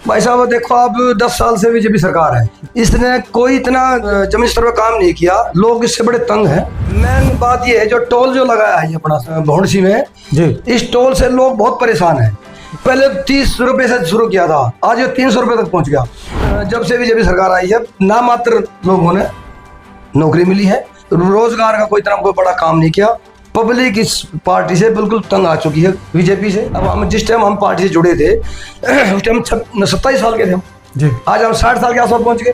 भाई साहब देखो, अब 10 साल से बीजेपी सरकार है, इसने कोई इतना जमीन स्तर पर काम नहीं किया। लोग इससे बड़े तंग हैं। मेन बात ये है जो टोल जो लगाया है ये अपना भौंडसी में जी, इस टोल से लोग बहुत परेशान हैं। पहले 30 रुपए से शुरू किया था, आज ये 300 रुपए तक पहुंच गया। जब से बीजेपी सरकार आई है नामात्र लोगों ने नौकरी मिली है, रोजगार का कोई इतना कोई बड़ा काम नहीं किया। पब्लिक इस पार्टी से बिल्कुल तंग आ चुकी है, बीजेपी से। अब हम जिस टाइम हम पार्टी से जुड़े थे उस टाइम 27 साल के थे हम जी, आज हम 60 साल के आसपास पहुंच गए।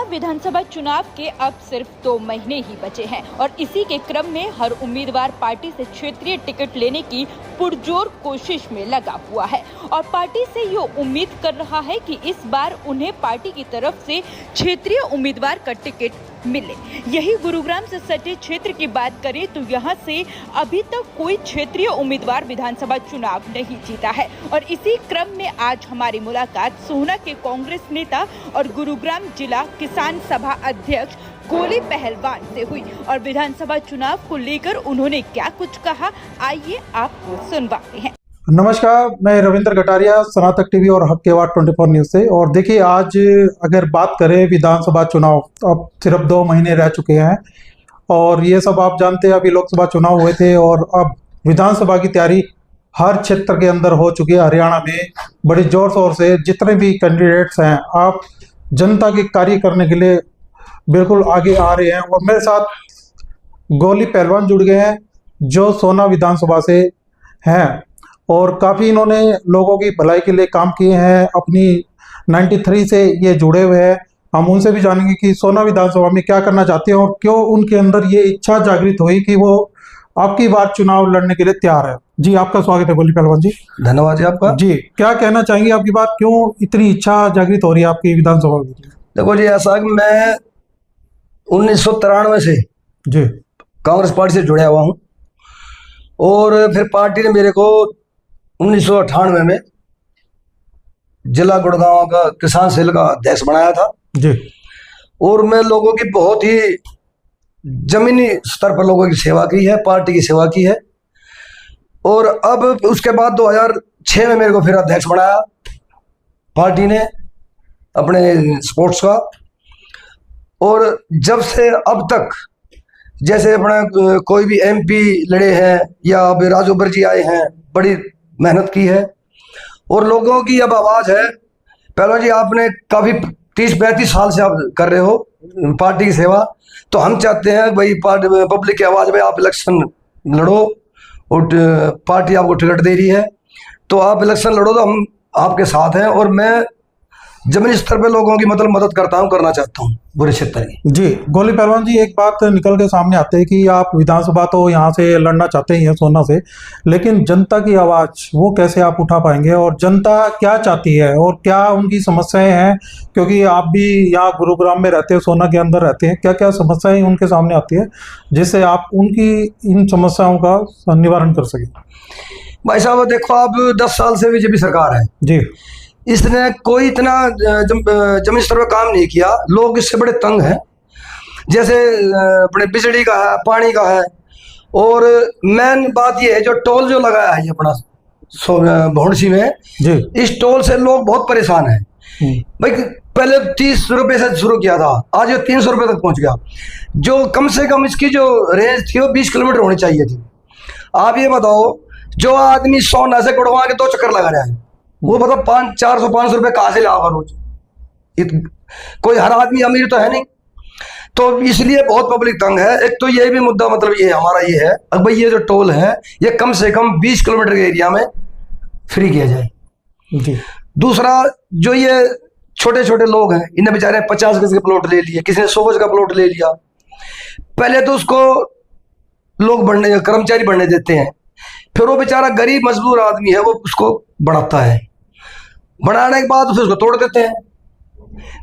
विधानसभा चुनाव के अब सिर्फ 2 महीने ही बचे हैं और इसी के क्रम में हर उम्मीदवार पार्टी से क्षेत्रीय टिकट लेने की पुरजोर कोशिश में लगा हुआ है और पार्टी से ये उम्मीद कर रहा है कि इस बार उन्हें पार्टी की तरफ से क्षेत्रीय उम्मीदवार का टिकट मिले। यही गुरुग्राम से सटे क्षेत्र की बात करें तो यहाँ से अभी तक कोई क्षेत्रीय उम्मीदवार विधानसभा चुनाव नहीं जीता है और इसी क्रम में आज हमारी मुलाकात सोहना के कांग्रेस नेता और गुरुग्राम जिला किसान सभा अध्यक्ष गोली पहलवान से हुई और विधानसभा चुनाव को लेकर उन्होंने क्या कुछ कहा, आइए आपको सुनवाते हैं। नमस्कार, मैं रविंद्र कटारिया, सनातक टीवी और हक के वाट 24 न्यूज से। और देखिए, आज अगर बात करें विधानसभा चुनाव, अब सिर्फ 2 महीने रह चुके हैं और ये सब आप जानते हैं, अभी लोकसभा चुनाव हुए थे और अब विधानसभा की तैयारी हर क्षेत्र के अंदर हो चुकी है। हरियाणा में बड़े जोर शोर से जितने भी कैंडिडेट्स हैं, आप जनता के कार्य करने के लिए बिल्कुल आगे आ रहे हैं। और मेरे साथ गोली पहलवान जुड़ गए हैं जो सोहना विधानसभा से हैं और काफ़ी इन्होंने लोगों की भलाई के लिए काम किए हैं। अपनी 93 से ये जुड़े हुए हैं। हम उनसे भी जानेंगे कि सोहना विधानसभा में क्या करना चाहते हैं और क्यों उनके अंदर ये इच्छा जागृत हुई कि वो आपकी बार चुनाव लड़ने के लिए तैयार है। जी, आपका स्वागत है गोली पहलवान जी। धन्यवाद जी आपका। जी, क्या कहना चाहेंगे, आपकी बात क्यों इतनी इच्छा जागृत हो रही है आपकी विधानसभा में? देखो जी, ऐसा कि मैं 1993 से जी कांग्रेस पार्टी से जुड़ा हुआ हूँ और फिर पार्टी ने मेरे को 1998 में जिला गुड़गांव का किसान सेल का अध्यक्ष बनाया था जी। और मैं लोगों की बहुत ही जमीनी स्तर पर लोगों की सेवा की है, पार्टी की सेवा की है। और अब उसके बाद 2006 में मेरे को फिर अध्यक्ष बनाया पार्टी ने अपने स्पोर्ट्स का। और जब से अब तक जैसे अपना कोई भी MP लड़े हैं या अभी राजोबर जी आए हैं, बड़ी मेहनत की है और लोगों की अब आवाज़ है। पहले जी आपने काफ़ी 30-35 साल से आप कर रहे हो पार्टी की सेवा, तो हम चाहते हैं भाई पब्लिक की आवाज़ में आप इलेक्शन लड़ो और पार्टी आपको टिकट दे रही है तो आप इलेक्शन लड़ो, तो हम आपके साथ हैं। और मैं जमीनी स्तर पे लोगों की मतलब मदद करना चाहता हूँ बुरे क्षेत्र की। जी गोली पहलवान जी, एक बात निकल के सामने आते है कि आप विधानसभा तो यहाँ से लड़ना चाहते ही हैं सोहना से, लेकिन जनता की आवाज़ वो कैसे आप उठा पाएंगे और जनता क्या चाहती है और क्या उनकी समस्याएं हैं? क्योंकि आप भी यहाँ गुरुग्राम में रहते हैं, सोहना के अंदर रहते हैं, क्या क्या समस्याएं उनके सामने आती है जिससे आप उनकी इन समस्याओं का निवारण कर सकें? भाई साहब देखो, अब 10 साल से बीजेपी सरकार है जी, इसने कोई इतना जमीन स्तर पर काम नहीं किया। लोग इससे बड़े तंग हैं। जैसे अपने बिजली का है, पानी का है और मेन बात ये है जो टोल जो लगाया है ये अपना भौंडसी में जी, इस टोल से लोग बहुत परेशान हैं। भाई पहले 30 रुपए से शुरू किया था, आज ये 300 रुपए तक पहुंच गया। जो कम से कम इसकी जो रेंज थी वो 20 किलोमीटर होनी चाहिए थी। आप ये बताओ, जो आदमी सोहना से गुड़गांव के 2 चक्कर लगा रहा है वो बताओ 400-500 रुपए कहाँ से लाओगा रोज? कोई हर आदमी अमीर तो है नहीं, तो इसलिए बहुत पब्लिक तंग है। एक तो ये भी मुद्दा मतलब ये हमारा ये है, अब भाई ये जो टोल है ये कम से कम 20 किलोमीटर के एरिया में फ्री किया जाए जी। दूसरा, जो ये छोटे छोटे लोग हैं इन्हें बेचारे 50 गज के प्लॉट ले लिए, किसी ने 100 गज का प्लॉट ले लिया। पहले तो उसको लोग कर्मचारी बढ़ने देते हैं, फिर वो बेचारा गरीब मजदूर आदमी है वो उसको बढ़ाता है, बढ़ाने के बाद फिर उसको तोड़ देते हैं।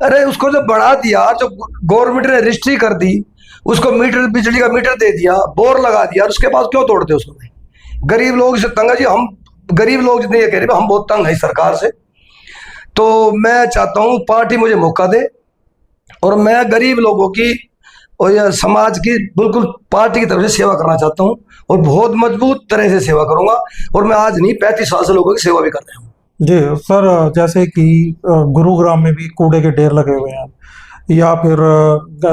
अरे उसको जो बढ़ा दिया, जो गवर्नमेंट ने रजिस्ट्री कर दी, उसको मीटर बिजली का मीटर दे दिया, बोर लगा दिया, उसके बाद क्यों तोड़ते उसको? गरीब लोग इससे तंग है जी। हम गरीब लोग जितने ये कह रहे हैं हम बहुत तंग है सरकार से। तो मैं चाहता हूँ पार्टी मुझे मौका दे और मैं गरीब लोगों की और यह समाज की बिल्कुल पार्टी की तरफ से सेवा करना चाहता हूँ और बहुत मजबूत तरह से सेवा करूंगा। और मैं आज नहीं 35 साल से लोगों की सेवा भी कर रहा हूँ। जी सर, जैसे कि गुरुग्राम में भी कूड़े के ढेर लगे हुए हैं, या फिर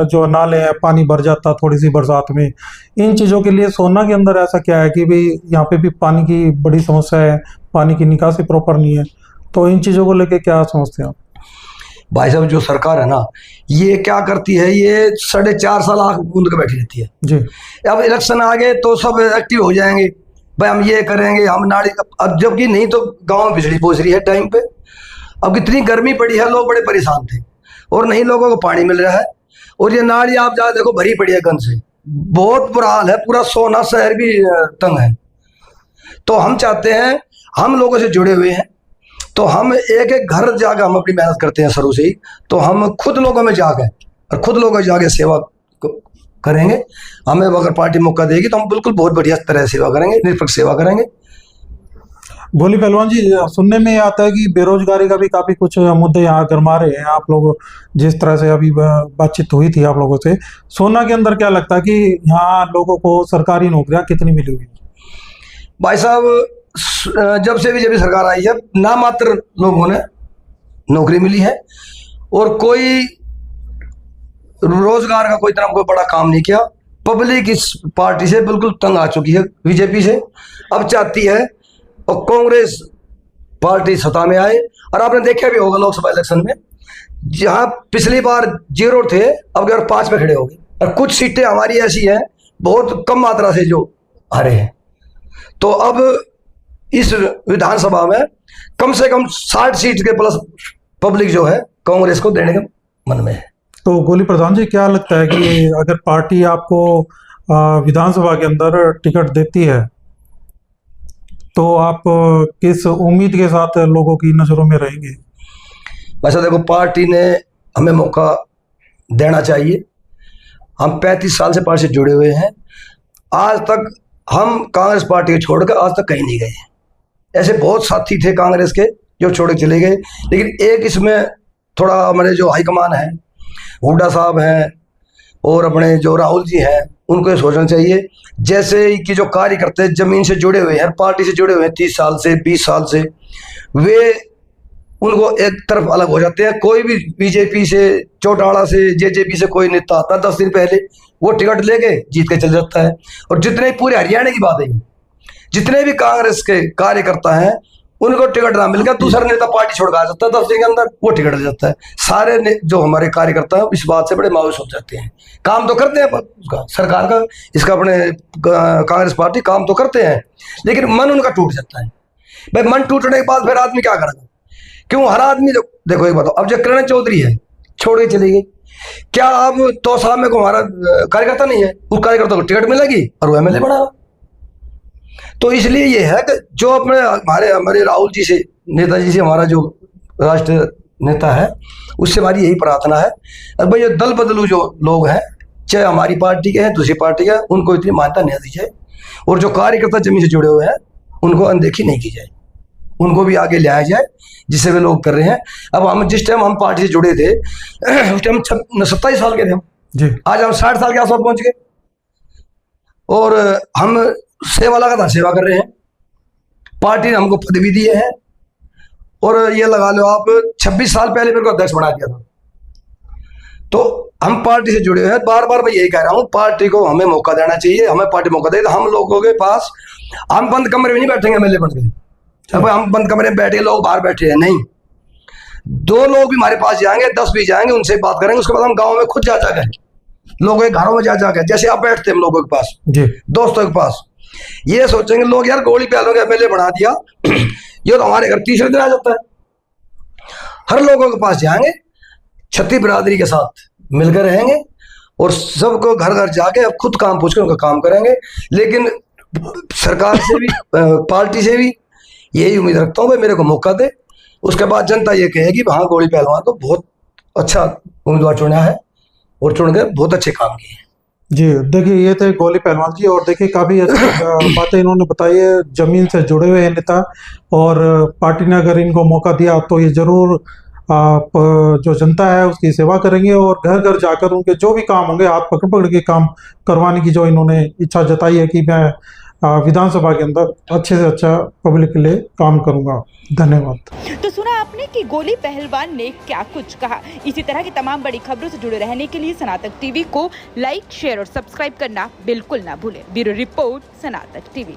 जो नाले हैं पानी भर जाता थोड़ी सी बरसात में, इन चीज़ों के लिए सोना के अंदर ऐसा क्या है कि भाई यहाँ पे भी पानी की बड़ी समस्या है, पानी की निकासी प्रॉपर नहीं है, तो इन चीज़ों को लेके क्या समझते हैं आप? भाई साहब, जो सरकार है ना, ये क्या करती है, ये 4.5 साल आंख मूंद के बैठी रहती है। जी। अब इलेक्शन आ गए तो सब एक्टिव हो जाएंगे, भाई हम ये करेंगे, हम नाली, अब जबकि नहीं तो गांव में बिजली पहुंच रही है टाइम पे। अब कितनी गर्मी पड़ी है, लोग बड़े परेशान थे और नहीं लोगों को पानी मिल रहा है। और ये नाली आप जा देखो भरी पड़ी है गंद से, बहुत बुरा हाल है, पूरा सोना शहर भी तंग है। तो हम चाहते हैं, हम लोगों से जुड़े हुए हैं, तो हम एक एक घर जाकर हम अपनी मेहनत करते हैं शुरू से ही। तो हम खुद लोगों में जाकर और खुद लोगों में जाके सेवा करेंगे। हमें अगर पार्टी मौका देगी तो हम बिल्कुल बहुत बढ़िया तरह सेवा करेंगे, निष्पक्ष सेवा करेंगे। गोली पहलवान जी, सुनने में आता है कि बेरोजगारी का भी काफी कुछ मुद्दे यहाँ गरमा रहे हैं आप लोग, जिस तरह से अभी बातचीत हुई थी आप लोगों से। सोना के अंदर क्या लगता है कि यहाँ लोगों को सरकारी नौकरियां कितनी मिली हुई? भाई साहब, जब से बीजेपी सरकार आई है, नामात्र लोगों ने नौकरी मिली है और कोई रोजगार का कोई तरह कोई बड़ा काम नहीं किया। पब्लिक इस पार्टी से बिल्कुल तंग आ चुकी है, बीजेपी से। अब चाहती है और कांग्रेस पार्टी सत्ता में आए। और आपने देखा भी होगा लोकसभा इलेक्शन में, जहां पिछली बार 0 थे, अब अगर 5 पे खड़े हो गए। और कुछ सीटें हमारी ऐसी हैं बहुत कम मात्रा से जो हारे हैं। तो अब इस विधानसभा में कम से कम 60 सीट के प्लस पब्लिक जो है कांग्रेस को देने के मन में है। तो गोली प्रधान जी, क्या लगता है कि अगर पार्टी आपको विधानसभा के अंदर टिकट देती है तो आप किस उम्मीद के साथ लोगों की नजरों में रहेंगे? वैसे देखो, पार्टी ने हमें मौका देना चाहिए। हम 35 साल से पार्टी से जुड़े हुए हैं। आज तक हम कांग्रेस पार्टी को छोड़कर आज तक कहीं नहीं गए। ऐसे बहुत साथी थे कांग्रेस के जो छोड़ चले गए, लेकिन एक इसमें थोड़ा हमारे जो हाईकमान है, हुड्डा साहब हैं और अपने जो राहुल जी हैं, उनको ये सोचना चाहिए। जैसे कि जो कार्यकर्ता जमीन से जुड़े हुए हैं, पार्टी से जुड़े हुए हैं 30 साल से 20 साल से, वे उनको एक तरफ अलग हो जाते हैं। कोई भी बीजेपी से, चौटाला से, जेजेपी से कोई नेता आता है 10 दिन पहले, वो टिकट लेके जीत के चल जाता है। और जितने पूरे हरियाणा की बात है, जितने भी कांग्रेस के कार्यकर्ता हैं उनको टिकट ना मिलकर दूसरा नेता पार्टी छोड़ आ जाता है 10 दिन के अंदर, वो टिकट ले जाता है। सारे जो हमारे कार्यकर्ता हैं इस बात से बड़े मायूस हो जाते हैं। काम तो करते हैं उसका, सरकार का, इसका, अपने कांग्रेस पार्टी काम तो करते हैं, लेकिन मन उनका टूट जाता है। भाई मन टूटने के बाद फिर आदमी क्या करेगा? क्यों? हर आदमी देखो, एक बताओ, अब जो किरण चौधरी है छोड़ के चली गई, क्या अब तो साहब में को हमारा कार्यकर्ता नहीं है? उस कार्यकर्ता को टिकट मिलेगी और वो एमएलए बना। तो इसलिए ये है कि जो अपने हमारे राहुल जी से, नेताजी से, हमारा जो राष्ट्रीय नेता है, उससे हमारी यही प्रार्थना है। और भाई ये दल बदलू जो लोग हैं, चाहे हमारी पार्टी के हैं, दूसरी पार्टी के हैं, उनको इतनी मान्यता नहीं दी जाए। और जो कार्यकर्ता जमीन से जुड़े हुए हैं उनको अनदेखी नहीं की जाए, उनको भी आगे लाया जाए, जिससे वे लोग कर रहे हैं। अब हम जिस टाइम हम पार्टी से जुड़े थे उस टाइम 27 साल के थे हम जी। आज हम 60 साल के आसपास पहुंच गए और हम सेवा लगातार सेवा कर रहे हैं। पार्टी ने हमको पद भी दिए हैं और ये लगा लो आप 26 साल पहले मेरे को अध्यक्ष बना दिया था। तो हम पार्टी से जुड़े हुए हैं। बार बार मैं यही कह रहा हूँ, पार्टी को हमें मौका देना चाहिए। हमें पार्टी मौका दे तो हम लोगों के पास, हम बंद कमरे में नहीं बैठेंगे एमएलए बन के। अब हम बंद कमरे में बैठे, लोग बाहर बैठे हैं, नहीं। 2 लोग भी हमारे पास जाएंगे, 10 भी जाएंगे, उनसे बात करेंगे। उसके बाद हम गाँव में खुद जा जाकर लोगों के घरों में जा जाकर, जैसे आप बैठते हैं हम लोगों के पास जी, दोस्तों के पास, ये सोचेंगे लोग, यार गोली पहलवान को एमएलए बना दिया, ये तो हमारे घर तीसरे दिन आ जाता है। हर लोगों के पास जाएंगे, छत्ती बिरादरी के साथ मिलकर रहेंगे और सबको घर घर जाके अब खुद काम पूछ कर उनका काम करेंगे। लेकिन सरकार से भी पार्टी से भी यही उम्मीद रखता हूँ, भाई मेरे को मौका दे। उसके बाद जनता ये कहेगी हाँ, गोली पहलवान तो बहुत अच्छा उम्मीदवार चुना है और चुन के बहुत अच्छे काम किए। जी देखिए, ये थे गोली पहलवान जी, और देखिए काफ़ी अच्छी बातें इन्होंने बताई है। जमीन से जुड़े हुए नेता, और पार्टी ने अगर इनको मौका दिया तो ये जरूर आप जो जनता है उसकी सेवा करेंगे और घर घर जाकर उनके जो भी काम होंगे हाथ पकड़ पकड़ के काम करवाने की जो इन्होंने इच्छा जताई है कि मैं विधानसभा के अंदर अच्छे से अच्छा पब्लिक के लिए काम करूंगा। धन्यवाद। तो सुना आपने कि गोली पहलवान ने क्या कुछ कहा। इसी तरह की तमाम बड़ी खबरों से जुड़े रहने के लिए सनातक टीवी को लाइक, शेयर और सब्सक्राइब करना बिल्कुल ना भूलें। Bureau report, Sanatak TV.